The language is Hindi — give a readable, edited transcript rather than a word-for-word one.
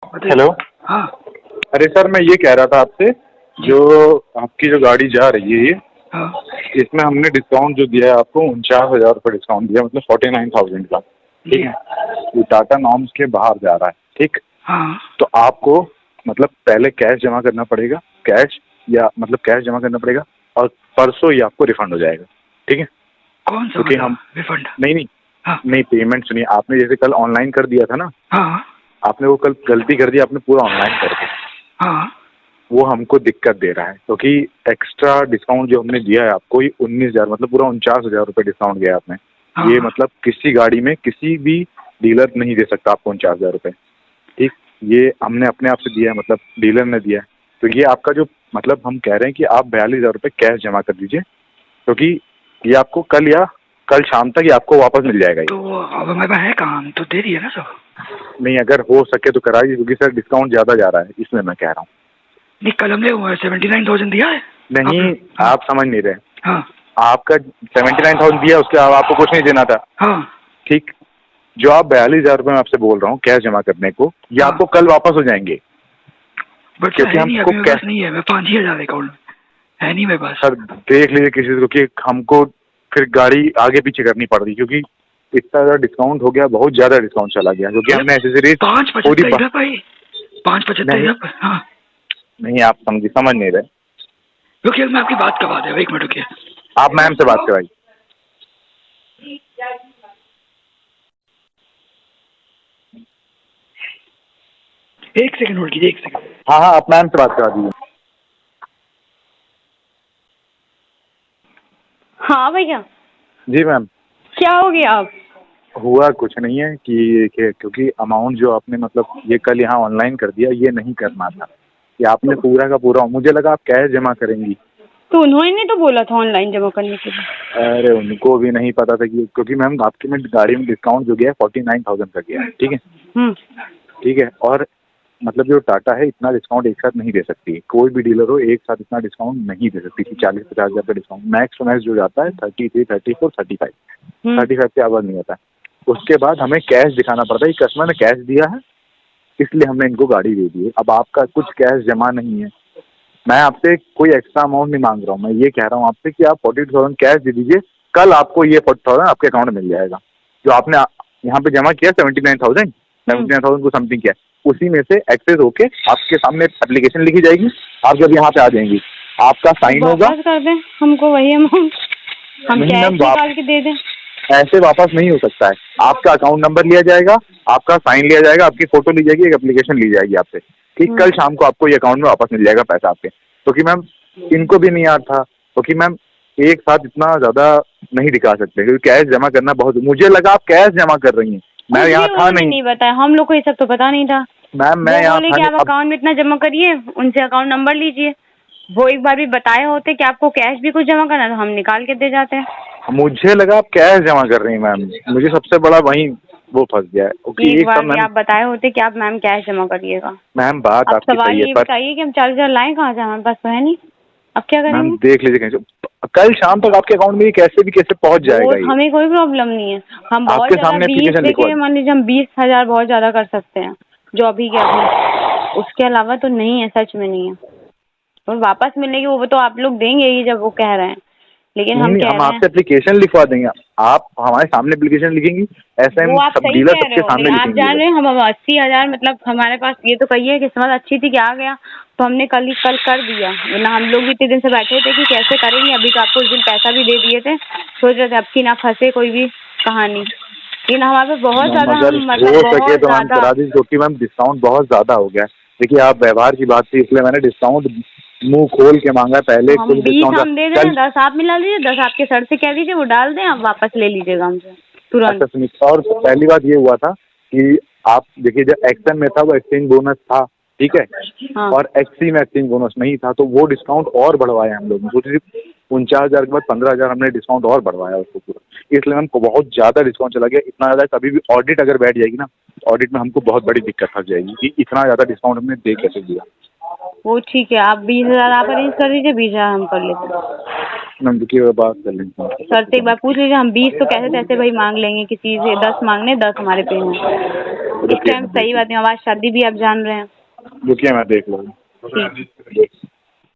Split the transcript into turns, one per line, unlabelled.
हेलो।
हाँ।
अरे सर, मैं ये कह रहा था आपसे, जो आपकी जो गाड़ी जा रही है ये,
हाँ।
इसमें हमने डिस्काउंट जो दिया है आपको 49,000 रुपये डिस्काउंट दिया, मतलब 49,000 का। ठीक है, ये टाटा नॉर्म्स के बाहर जा रहा है। ठीक,
हाँ।
तो आपको मतलब पहले कैश जमा करना पड़ेगा, कैश या मतलब कैश जमा करना पड़ेगा, और परसों ही आपको रिफंड हो जाएगा। ठीक है,
कौन सा
क्योंकि
मतलब
हम
रिफंड?
नहीं नहीं
हाँ।
नहीं, पेमेंट सुनिए, आपने जैसे कल ऑनलाइन कर दिया था ना,
हाँ।
आपने वो कल गलती कर दी, आपने पूरा ऑनलाइन कर दिया,
हाँ।
वो हमको दिक्कत दे रहा है, क्योंकि एक्स्ट्रा डिस्काउंट जो हमने दिया है आपको, ये 19,000 मतलब पूरा 49,000 रुपये डिस्काउंट दिया है आपने। ये
हाँ।
मतलब किसी गाड़ी में किसी भी डीलर नहीं दे सकता आपको 49,000 रुपये। ठीक, ये हमने अपने आप से दिया है, मतलब डीलर ने दिया है। तो ये आपका जो मतलब हम कह रहे हैं कि आप 42,000 रुपये कैश जमा कर दीजिए, क्योंकि ये आपको कल या कल शाम तक ये आपको वापस मिल जाएगा। ये
तो अब हमारे पास है काम तो दे दिया ना सब।
नहीं, अगर हो सके तो कराइए, क्योंकि सर डिस्काउंट ज़्यादा जा रहा है, इसलिए मैं कह रहा हूँ।
नहीं, कल हमने 79,000 दिया है।
नहीं,
हाँ।
आप समझ नहीं रहे।
हाँ।
आपका 79,000 दिया, उसके बाद आपको कुछ नहीं देना था।
हाँ।
ठीक, जो आप 42,000 रुपये मैं आपसे बोल रहा हूँ कैश जमा करने को, ये
हाँ।
आपको कल वापस हो जाएंगे,
बट सर
क्योंकि
है नहीं,
हमको
अभी मेरे पास नहीं है। मैं 5,000 अकाउंट में है नहीं मेरे पास।
सर देख लीजिए किसी से, क्योंकि हमको फिर गाड़ी आगे पीछे करनी पड़ रही, क्योंकि इतना ज़्यादा डिस्काउंट हो गया, बहुत ज़्यादा डिस्काउंट चला गया, क्योंकि हमने एसेसरीज पूरी
5,75 इधर भाई, 5,75
नहीं
इधर पर। हाँ।
नहीं, आप समझ नहीं रहे।
रुकिए, मैं आपकी बात करवा दे, एक मिनट रुकिए।
आप मैम से बात कराइए।
एक सेकंड होल्ड कीजिए, एक सेकंड।
हाँ हाँ, आप मैम से बात करा दीजिए।
हाँ भैया।
जी मैम।
क्या हो गया आप?
हुआ कुछ नहीं है कि क्योंकि अमाउंट जो आपने मतलब ये कल यहाँ ऑनलाइन कर दिया, ये नहीं करना था। ये आपने पूरा का पूरा, मुझे लगा आप कैश जमा करेंगी।
तो उन्होंने तो बोला था ऑनलाइन जमा करने के लिए।
अरे उनको भी नहीं पता था कि, क्योंकि मैम आपकी में गाड़ी में डिस्काउंट जो गया है 49,000 का गया है। ठीक है।
हम्म।
ठीक है, और मतलब जो टाटा है इतना डिस्काउंट एक साथ नहीं दे सकती, कोई भी डीलर हो एक साथ इतना डिस्काउंट नहीं दे सकती कि 40-50,000 का डिस्काउंट। मैक्स टू मैक्स जो जाता है 33, 34, 35, 35 के आवाज नहीं आता है। उसके बाद हमें कैश दिखाना पड़ता है, कस्टमर ने कैश दिया है इसलिए हमने इनको गाड़ी दे दी है। अब आपका कुछ कैश जमा नहीं है, मैं आपसे कोई एक्स्ट्रा अमाउंट नहीं मांग रहा हूँ, मैं ये कह रहा हूँ आपसे कि आप 42,000 कैश दे दीजिए, कल आपको ये 40,000 आपके अकाउंट में मिल जाएगा। जो आपने यहाँ पे जमा किया 79,000 को समथिंग किया, उसी में से एक्सेस होके आपके सामने एप्लीकेशन लिखी जाएगी। आप जब यहाँ पे आ जाएंगी, आपका साइन होगा।
वापस कर दें हमको वही अमाउंट, हम
नहीं
कैश
मैम,
निकाल के दे दें।
ऐसे वापस नहीं हो सकता है। आपका अकाउंट नंबर लिया जाएगा, आपका साइन लिया जाएगा, आपकी फोटो ली जाएगी, एक एप्लीकेशन ली जाएगी आपसे। ठीक, कल शाम को आपको ये अकाउंट में वापस मिल जाएगा पैसा आपके। क्योंकि मैम इनको भी नहीं याद था, क्योंकि मैम एक साथ इतना ज्यादा नहीं दिखा सकते, क्योंकि कैश जमा करना बहुत, मुझे लगा आप कैश जमा कर रही हैं, मैं
कुछ
यहाँ
भी
था
उन्होंने नहीं बताया, हम लोग को ये सब तो पता नहीं था।
मैम, मैं
वो
यहाँ
बोले
था
कि
नहीं।
आप अकाउंट में इतना जमा करिए, उनसे अकाउंट नंबर लीजिए। वो एक बार भी बताए होते कि आपको कैश भी कुछ जमा करना है तो हम निकाल के दे जाते हैं।
मुझे लगा आप कैश जमा कर रही हैं मैम, मुझे सबसे बड़ा वही वो फंस गया है, क्योंकि
एक
एक
बार
सब
भी
मैम।
आप बताए होते कि आप मैम कैश जमा करिएगा।
मैम बात
अब
आपकी
सवाल
सही है,
ये
पर
बताइए कि हम 40,000 लाएं कहाँ से, हमारे पास तो है नहीं। अब क्या
मैम
करेंगे?
देख लीजिए कहीं से कल शाम तक आपके अकाउंट में ये कैसे भी कैसे पहुंच
वो
जाएगा। ये
हमें कोई प्रॉब्लम नहीं है, हम बहुत
आपके
ज्यादा
सामने
20
एप्लीकेशन लिखवा
देखिए, मान लीजिए हम 20,000 बहुत ज्यादा कर सकते हैं जो अभी के अभी, उसके अलावा तो नहीं है, सच में नहीं है। और वापस मिलने की वो तो आप लोग देंगे ही जब वो कह रहे हैं, लेकिन
नहीं
हम
नहीं,
कह
हम
रहे हैं।
आपसे एप्लीकेशन लिखवा देंगे, आप हमारे सामने एप्लीकेशन लिखेंगी, ऐसे हम
वो आप
सब
सही
डीलर
कह रहे
सबके
हो,
सामने
लेकिन आप
लिखेंगे
जान
ये
रहे हैं हम 80,000 मतलब हमारे पास ये तो कहिए किस्मत अच्छी थी कि आ गया, तो हमने कल कर दिया, वरना हम लोग भी इतने दिन से बैठे थे कि कैसे करेंगे। अभी तो आपको उस दिन पैसा भी दे दिए थे, सोच रहे थे अब की ना फंसे कोई भी कहानी, लेकिन हमारे पे बहुत
मैम
ज्यादा,
अगर
हम
हो
मतलब
सके
बहुत
तो मैम
ज्यादा।
करा दीजिए, क्योंकि मैम डिस्काउंट बहुत ज्यादा हो गया है। देखिए आप व्यवहार की बात थी इसलिए मैंने डिस्काउंट मुंह खोल के मांगा,
तो
पहले
हम
कुछ
20
डिस्काउंट
हम दे
कल।
दें, 10 आप मिला लीजिए, 10 आपके सर से कह दीजिए वो डाल दें, आप वापस ले लीजिएगा हमसे तुरंत।
अच्छा सुनिए, और पहली बात ये हुआ था कि आप देखिए, जब एक्शन में था वो एक्सचेंज बोनस था, ठीक है,
हाँ।
और एक्सी में एक्सचेंज बोनस नहीं था, तो वो डिस्काउंट और बढ़वाया हम लोग ने। सोचिए 49,000 के बाद 15,000 हमने डिस्काउंट और बढ़वाया उसको पूरा, इसलिए हमको बहुत ज्यादा डिस्काउंट चला गया। इतना ज्यादा कभी भी ऑडिट अगर बैठ जाएगी ना, ऑडिट में हमको बहुत बड़ी दिक्कत फंस जाएगी कि इतना ज्यादा डिस्काउंट हमने दे कैसे दिया।
वो ठीक है, आप 20,000 आप अरेंज कर दीजिए, 20,000 हम कर लेते हैं।
मैम देखिए बात कर लेंगे
सर से एक बार पूछ लीजिए, हम 20 तो कैसे तैसे भाई मांग लेंगे, किसी से 10 मांगने 10 हमारे पे हैं। इस टाइम सही बात है, हमारी शादी भी आप जान रहे हैं।
रुकिए मैं देख लूँगा।
ठीक।